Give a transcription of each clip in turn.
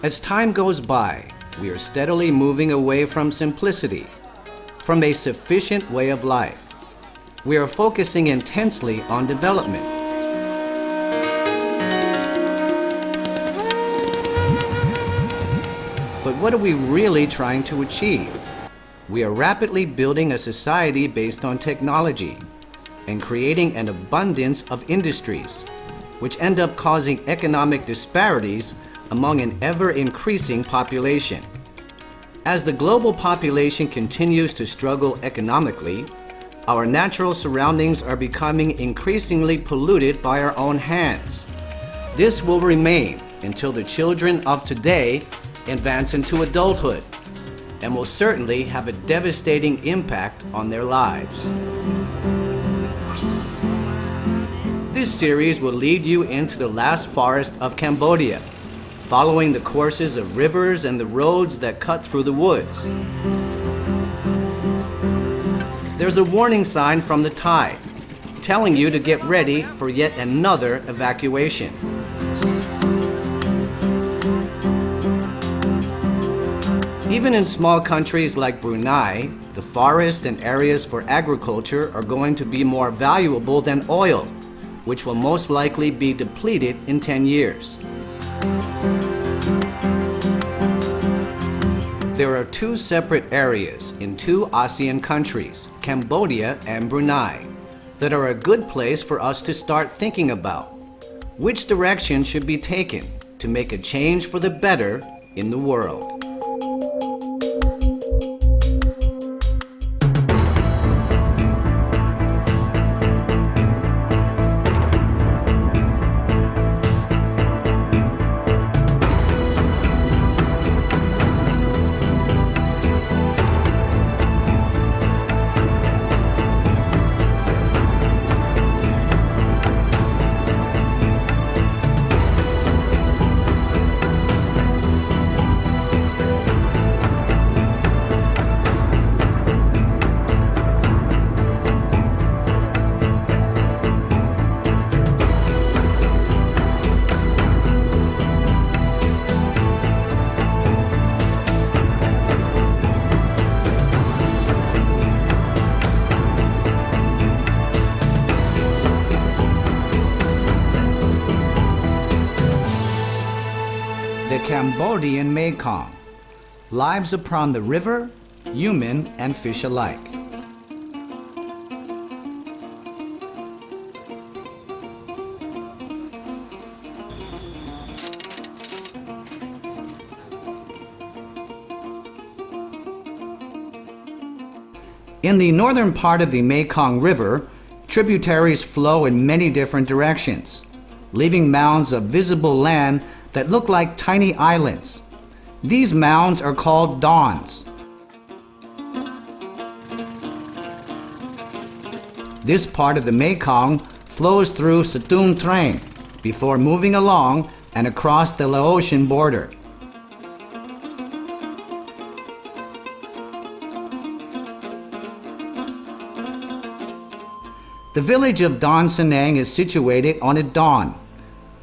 As time goes by, we are steadily moving away from simplicity, from a sufficient way of life. We are focusing intensely on development. But what are we really trying to achieve? We are rapidly building a society based on technology and creating an abundance of industries, which end up causing economic disparities among an ever-increasing population. As the global population continues to struggle economically, our natural surroundings are becoming increasingly polluted by our own hands. This will remain until the children of today advance into adulthood, and will certainly have a devastating impact on their lives. This series will lead you into the last forest of Cambodia, following the courses of rivers and the roads that cut through the woods. There's a warning sign from the tide, telling you to get ready for yet another evacuation. Even in small countries like Brunei, the forest and areas for agriculture are going to be more valuable than oil, which will most likely be depleted in 10 years. There are two separate areas in two ASEAN countries, Cambodia and Brunei, that are a good place for us to start thinking about. Which direction should be taken to make a change for the better in the world? The Cambodian Mekong, lives upon the river, human and fish alike. In the northern part of the Mekong River, tributaries flow in many different directions, leaving mounds of visible land that look like tiny islands. These mounds are called dons. This part of the Mekong flows through Satung Train before moving along and across the Laotian border. The village of Don Sanang is situated on a don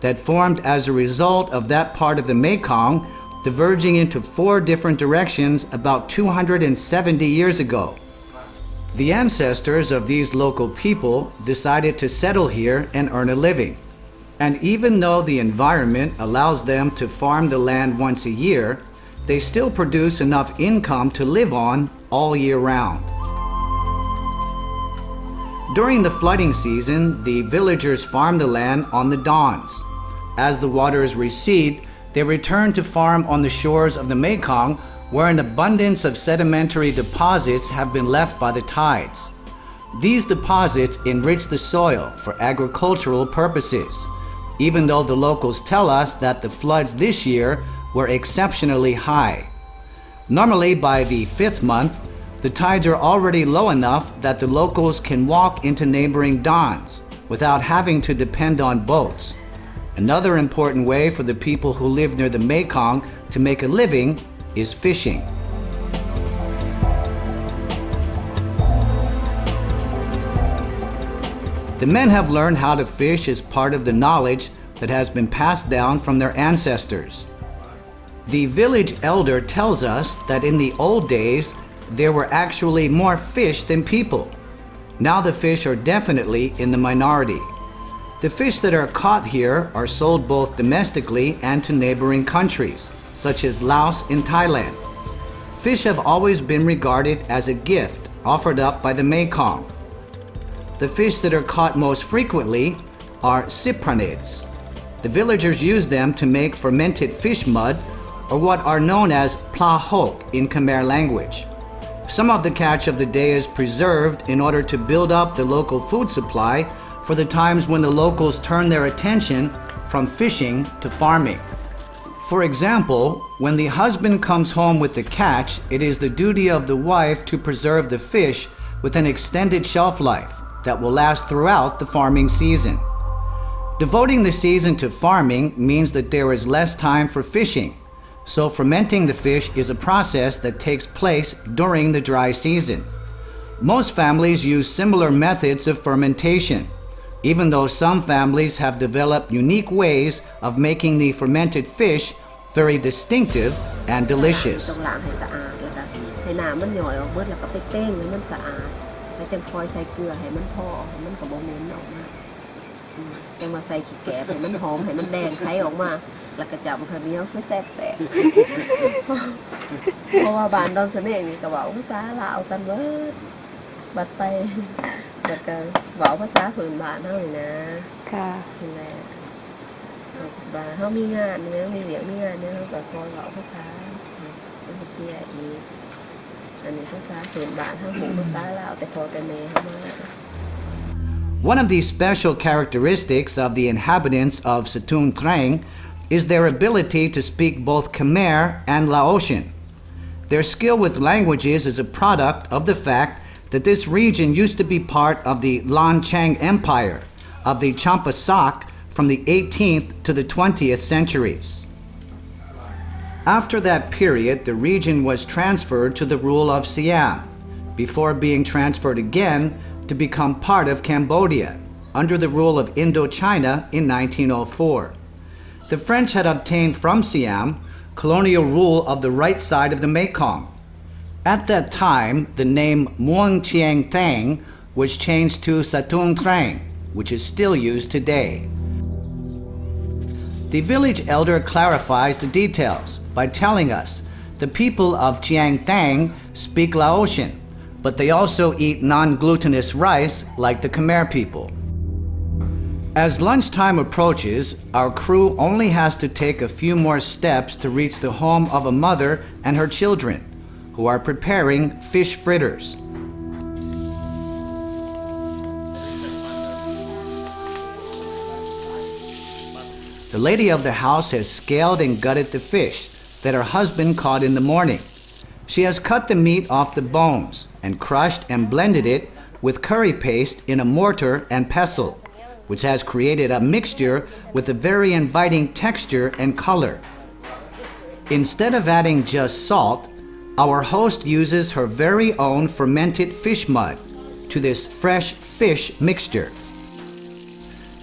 that formed as a result of that part of the Mekong diverging into four different directions about 270 years ago. The ancestors of these local people decided to settle here and earn a living. And even though the environment allows them to farm the land once a year, they still produce enough income to live on all year round. During the flooding season, the villagers farm the land on the dons. As the waters recede, they return to farm on the shores of the Mekong, where an abundance of sedimentary deposits have been left by the tides. These deposits enrich the soil for agricultural purposes, even though the locals tell us that the floods this year were exceptionally high. Normally, by the 5th month, the tides are already low enough that the locals can walk into neighboring dons without having to depend on boats. Another important way for the people who live near the Mekong to make a living is fishing. The men have learned how to fish as part of the knowledge that has been passed down from their ancestors. The village elder tells us that in the old days, there were actually more fish than people. Now the fish are definitely in the minority. The fish that are caught here are sold both domestically and to neighboring countries, such as Laos and Thailand. Fish have always been regarded as a gift offered up by the Mekong. The fish that are caught most frequently are cyprinids. The villagers use them to make fermented fish mud, or what are known as pla hok in Khmer language. Some of the catch of the day is preserved in order to build up the local food supply for the times when the locals turn their attention from fishing to farming. For example, when the husband comes home with the catch, it is the duty of the wife to preserve the fish with an extended shelf life that will last throughout the farming season. Devoting the season to farming means that there is less time for fishing, so fermenting the fish is a process that takes place during the dry season. Most families use similar methods of fermentation, even though some families have developed unique ways of making the fermented fish very distinctive and delicious. One of the special characteristics of the inhabitants of Satun Trang is their ability to speak both Khmer and Laotian. Their skill with languages is a product of the fact that this region used to be part of the Lan Chang Empire of the Champasak from the 18th to the 20th centuries. After that period, the region was transferred to the rule of Siam, before being transferred again to become part of Cambodia under the rule of Indochina in 1904. The French had obtained from Siam colonial rule of the right side of the Mekong. At that time, the name Muang Chiang Thang was changed to Satun Trang, which is still used today. The village elder clarifies the details by telling us the people of Chiang Thang speak Laotian, but they also eat non-glutinous rice like the Khmer people. As lunchtime approaches, our crew only has to take a few more steps to reach the home of a mother and her children, who are preparing fish fritters. The lady of the house has scaled and gutted the fish that her husband caught in the morning. She has cut the meat off the bones and crushed and blended it with curry paste in a mortar and pestle, which has created a mixture with a very inviting texture and color. Instead of adding just salt, our host uses her very own fermented fish mud to this fresh fish mixture.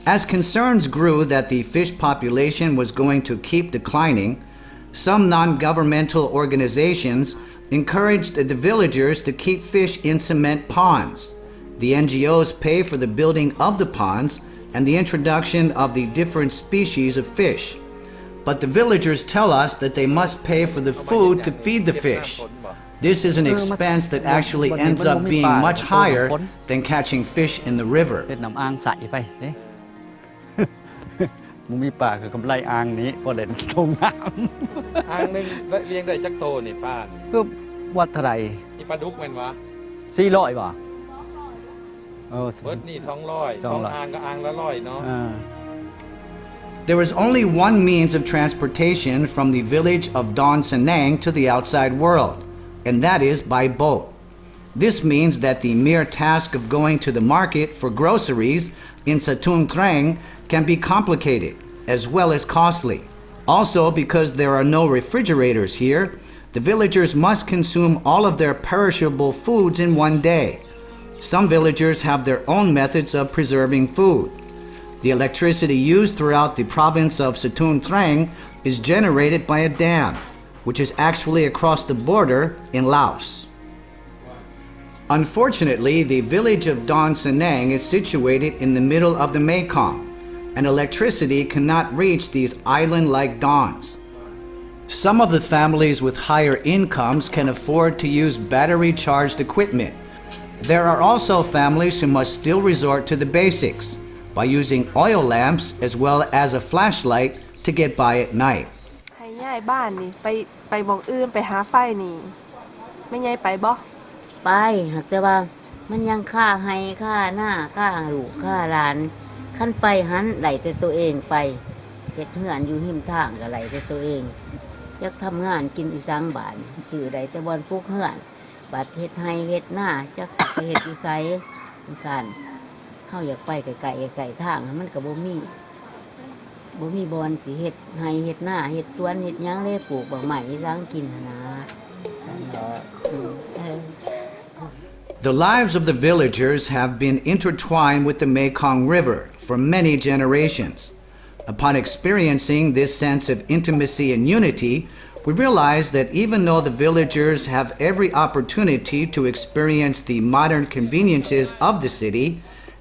As concerns grew that the fish population was going to keep declining, some non-governmental organizations encouraged the villagers to keep fish in cement ponds. The NGOs pay for the building of the ponds and the introduction of the different species of fish. But the villagers tell us that they must pay for the food to feed the fish. This is an expense that actually ends up being much higher than catching fish in the river. มันมีป่าคือกำไรอ่างนี้พอเด่นตรงน้ำอ่างนึงเลี้ยงได้จักโตนี่ป้าก็วัดเท่าไหร่นี่ปลาดุกแม่นวะ400บ่เบิดนี่200 2อ่างก็อ่างละ100เนาะ There is only one means of transportation from the village of Don Sanang to the outside world, and that is by boat. This means that the mere task of going to the market for groceries in Satun Trang can be complicated as well as costly. Also, because there are no refrigerators here, the villagers must consume all of their perishable foods in one day. Some villagers have their own methods of preserving food. The electricity used throughout the province of Satun Trang is generated by a dam, which is actually across the border in Laos. Unfortunately, the village of Don Sanang is situated in the middle of the Mekong, and electricity cannot reach these island-like dons. Some of the families with higher incomes can afford to use battery-charged equipment. There are also families who must still resort to the basics by using oil lamps as well as a flashlight to get by at night. ให้ย้ายบ้านนี่ไปหม้องอื่นไปหาไฟนี่ไม่ย้ายไปบ่ไปหากแต่ว่ามันยังค่าให้ค่าหน้าค่าลูกค่าหลานขั้นไปหันไหลแต่ตัวเองไปเฮ็ดเฮือนอยู่หิมทางก็ไหลแต่ตัวเองจักทำงานกินอีสังบานสื่อใดแต่บอนปลูกเฮือนบัดเฮ็ดให้เฮ็ดหน้าจักไปเฮ็ดอยู่ไสกันเฮาอยากไปไกลๆทางมันก็บ่มีบอนสิเฮ็ดให้เฮ็ดหน้าเฮ็ดสวนเฮ็ดหยังเลยปลูกบักไม้อีสังกินนะ The lives of the villagers have been intertwined with the Mekong River for many generations. Upon experiencing this sense of intimacy and unity, we realize that even though the villagers have every opportunity to experience the modern conveniences of the city,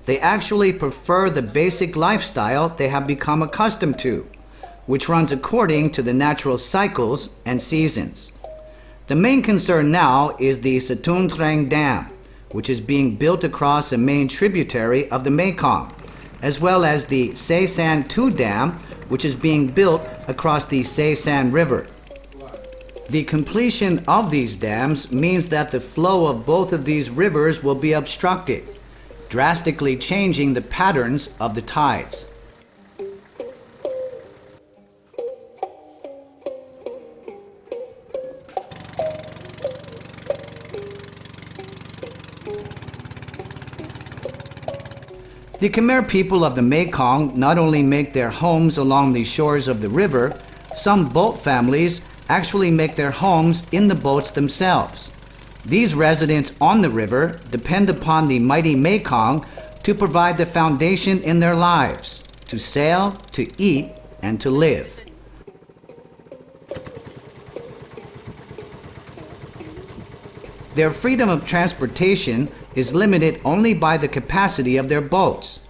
they actually prefer the basic lifestyle they have become accustomed to, which runs according to the natural cycles and seasons. The main concern now is the Satun Trang Dam, which is being built across a main tributary of the Mekong, as well as the Se San 2 Dam, which is being built across the Se San River. The completion of these dams means that the flow of both of these rivers will be obstructed, drastically changing the patterns of the tides. The Khmer people of the Mekong not only make their homes along the shores of the river, some boat families actually make their homes in the boats themselves. These residents on the river depend upon the mighty Mekong to provide the foundation in their lives, to sail, to eat, and to live. Their freedom of transportation is limited only by the capacity of their boats.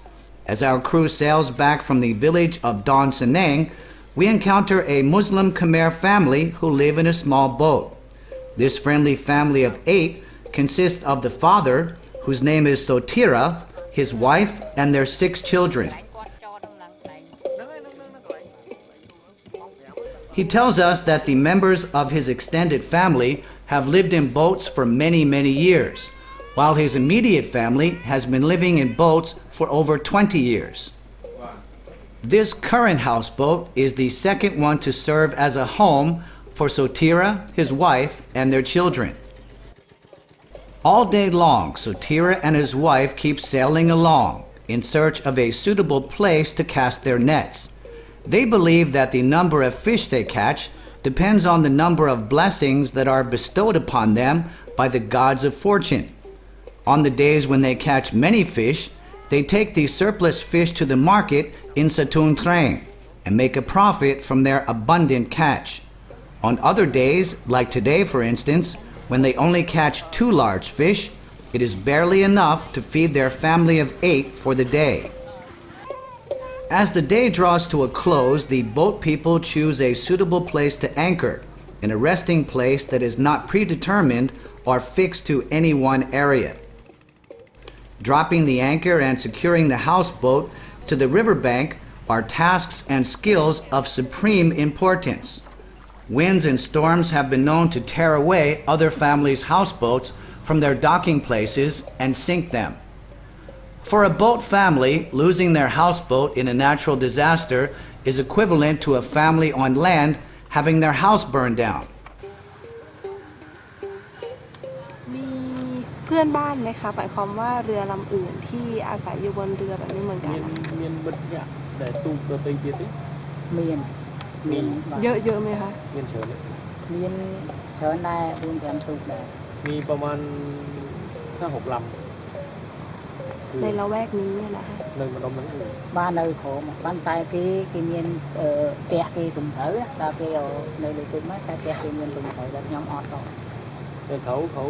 As our crew sails back from the village of Don Sanang, we encounter a Muslim Khmer family who live in a small boat. This friendly family of 8 consists of the father, whose name is Sotira, his wife, and their 6 children. He tells us that the members of his extended family have lived in boats for many years, while his immediate family has been living in boats for over 20 years. This current houseboat is the second one to serve as a home for Sotira, his wife, and their children. All day long, Sotira and his wife keep sailing along in search of a suitable place to cast their nets. They believe that the number of fish they catch depends on the number of blessings that are bestowed upon them by the gods of fortune. On the days when they catch many fish, they take the surplus fish to the market in Satun Trang and make a profit from their abundant catch. On other days, like today for instance, when they only catch 2 large fish, it is barely enough to feed their family of 8 for the day. As the day draws to a close, the boat people choose a suitable place to anchor, in a resting place that is not predetermined or fixed to any one area. Dropping the anchor and securing the houseboat to the riverbank are tasks and skills of supreme importance. Winds and storms have been known to tear away other families' houseboats from their docking places and sink them. For a boat family, losing their houseboat in a natural disaster is equivalent to a family on land having their house burned down. มีเพื่อนบ้านไหมคะหมายความว่าเรือลำอื่นที่อาศัยอยู่บนเรือแบบนี้เหมือนกันมีบึดเนี่ยแต่ตูกตัวเต็งเตี้ยมีเยอะไหมคะมีเชิญได้บุญแกมตูกได้มีประมาณ5-6 ลำ ในละแวกนี้เนี่ยนะคะ ba nơi khổ mà ban tay cái miền tẹt cái tùng thử á ta cái nơi lưỡi tùng á ta tẹt cái miền tùng thử là nhóm ọt rồi แต่เขา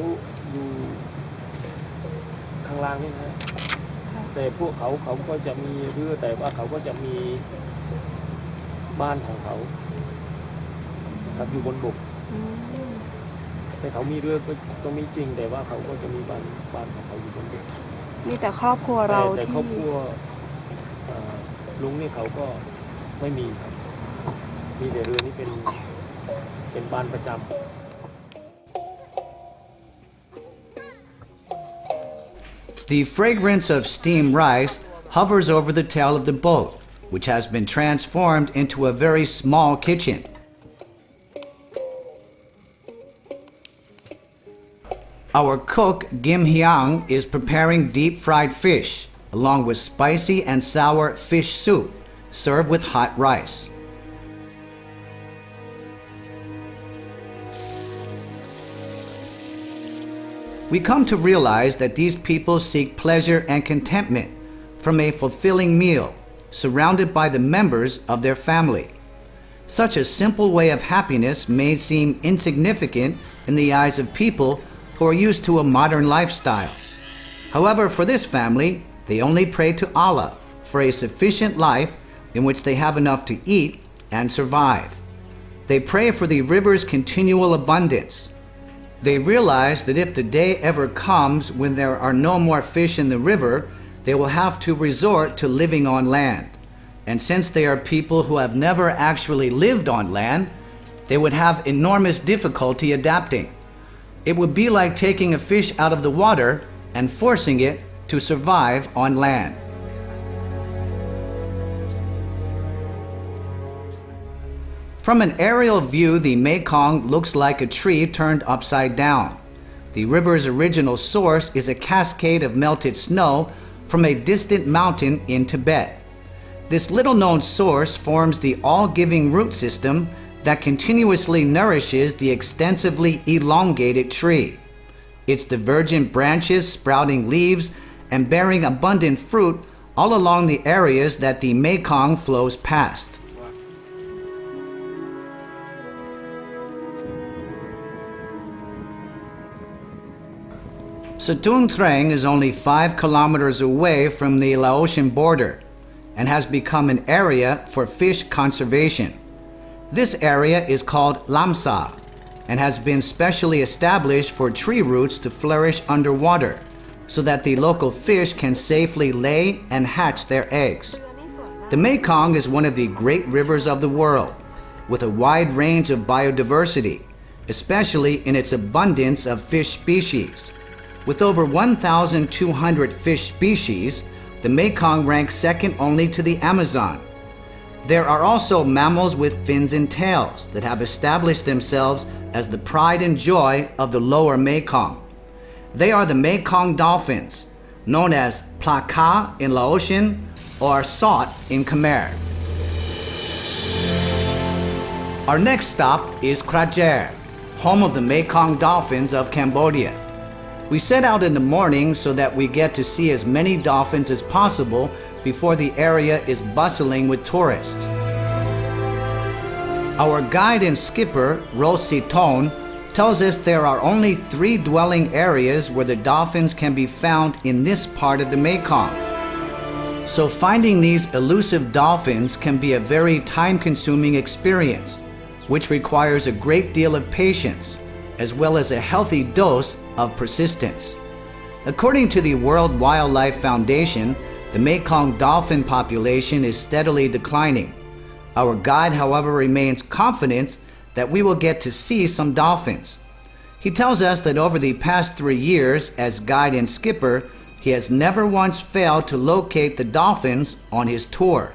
อยู่ข้างล่างนี่นะแต่พวกเขาก็จะมีเรือแต่ว่าเขาก็จะมีบ้านของเขาครับอยู่บนบกแต่เขามีเรือก็มีจริงแต่ว่าเขาก็จะมีบ้านของเขาอยู่บนบก มีแต่ครอบครัวเรา แต่ครอบค ที่ รัวลุงนี่เขาก็ไม่มีครับมีแต่เรือนี่เป็นบ้านประจำ The fragrance of steamed rice hovers over the tail of the boat, which has been transformed into a very small kitchen. Our cook, Kim Hyang, is preparing deep-fried fish, along with spicy and sour fish soup, served with hot rice. We come to realize that these people seek pleasure and contentment from a fulfilling meal, surrounded by the members of their family. Such a simple way of happiness may seem insignificant in the eyes of people who are used to a modern lifestyle. However, for this family, they only pray to Allah for a sufficient life in which they have enough to eat and survive. They pray for the river's continual abundance. They realize that if the day ever comes when there are no more fish in the river, they will have to resort to living on land. And since they are people who have never actually lived on land, they would have enormous difficulty adapting. It would be like taking a fish out of the water and forcing it to survive on land. From an aerial view, the Mekong looks like a tree turned upside down. The river's original source is a cascade of melted snow from a distant mountain in Tibet. This little-known source forms the all-giving root system that continuously nourishes the extensively elongated tree. Its divergent branches sprouting leaves and bearing abundant fruit all along the areas that the Mekong flows past. Satung Treng is only 5 kilometers away from the Laotian border and has become an area for fish conservation. This area is called Lamsa and has been specially established for tree roots to flourish underwater so that the local fish can safely lay and hatch their eggs. The Mekong is one of the great rivers of the world, with a wide range of biodiversity, especially in its abundance of fish species. With over 1,200 fish species, the Mekong ranks second only to the Amazon. There are also mammals with fins and tails that have established themselves as the pride and joy of the lower Mekong. They are the Mekong dolphins, known as Plaka in Laotian or Sot in Khmer. Our next stop is Krajer, home of the Mekong dolphins of Cambodia. We set out in the morning so that we get to see as many dolphins as possible before the area is bustling with tourists. Our guide and skipper, Rositon, tells us there are only 3 dwelling areas where the dolphins can be found in this part of the Mekong. So finding these elusive dolphins can be a very time-consuming experience, which requires a great deal of patience, as well as a healthy dose of persistence. According to the World Wildlife Foundation, the Mekong dolphin population is steadily declining. Our guide, however, remains confident that we will get to see some dolphins. He tells us that over the past 3 years as guide and skipper, he has never once failed to locate the dolphins on his tour.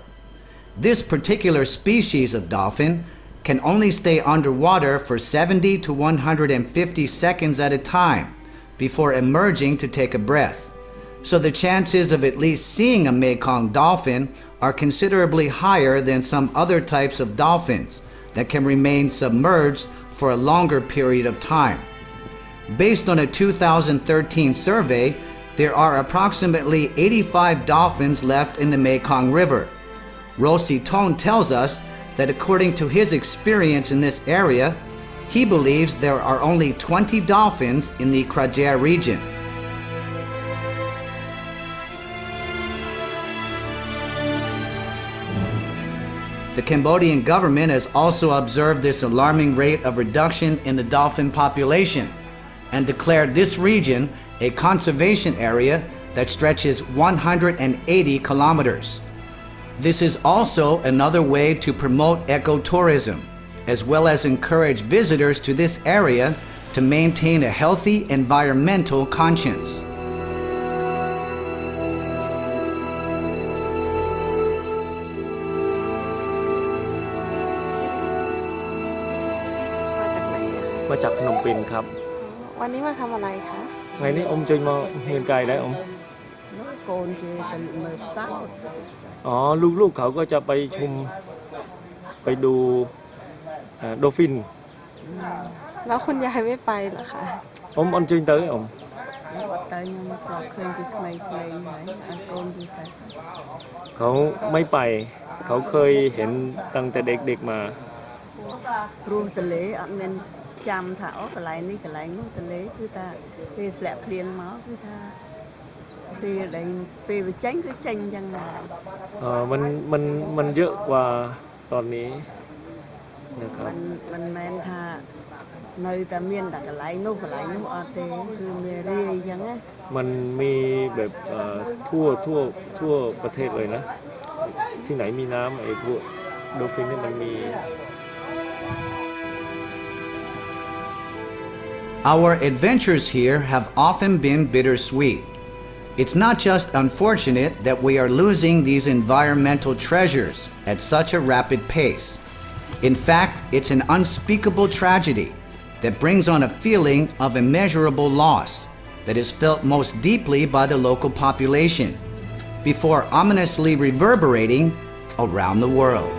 This particular species of dolphin can only stay underwater for 70 to 150 seconds at a time before emerging to take a breath. So the chances of at least seeing a Mekong dolphin are considerably higher than some other types of dolphins that can remain submerged for a longer period of time. Based on a 2013 survey, there are approximately 85 dolphins left in the Mekong River. Rosi Tone tells us that according to his experience in this area, he believes there are only 20 dolphins in the Krajer region. The Cambodian government has also observed this alarming rate of reduction in the dolphin population and declared this region a conservation area that stretches 180 kilometers. This is also another way to promote ecotourism, as well as encourage visitors to this area to maintain a healthy environmental conscience.มาจากไหนอะคะ มาจากพนมเปญครับ วันนี้มาทำอะไรคะ ไงนี่อมเจยมาเรียนไกลได้อม โกนคือเป็นเมือเศร้า อ๋อลูกๆเขาก็จะไปชมไปดูโดฟิน แล้วคุณยายไม่ไปเหรอคะ อมออนเจยtớiอม แต่ยังมาปลอกเคยคือใครไหนโกนคือใคร เขาไม่ไปเขาเคยเห็นตั้งแต่เด็กๆมา ครูทะเลอันนั้นจำถ้าอ๋อกระไรนี่กระไรนู้นทะเลคือตาเปรียแหลกเรียนหมอคือตาเปรียอะไรเปรียไปเจ๊งก็เจ๊งยังไง มันเยอะกว่าตอนนี้นะครับ มันแมนท่าในแต่เมียนแต่กระไรนู้นกระไรนู้นอาเตคือเมียเรียยังไง มันมีแบบทั่วประเทศเลยนะ ที่ไหนมีน้ำไอ้พวกโดฟินนี่มันมี Our adventures here have often been bittersweet. It's not just unfortunate that we are losing these environmental treasures at such a rapid pace. In fact, it's an unspeakable tragedy that brings on a feeling of immeasurable loss that is felt most deeply by the local population, before ominously reverberating around the world.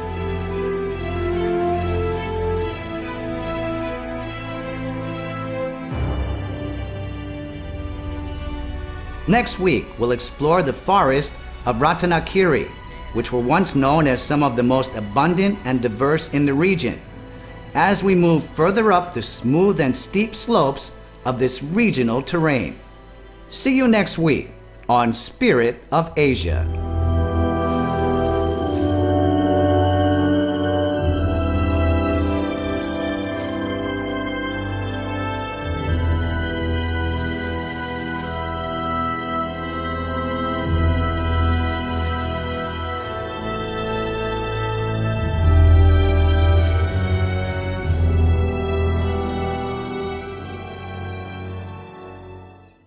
Next week, we'll explore the forest of Ratanakiri, which were once known as some of the most abundant and diverse in the region, as we move further up the smooth and steep slopes of this regional terrain. See you next week on Spirit of Asia.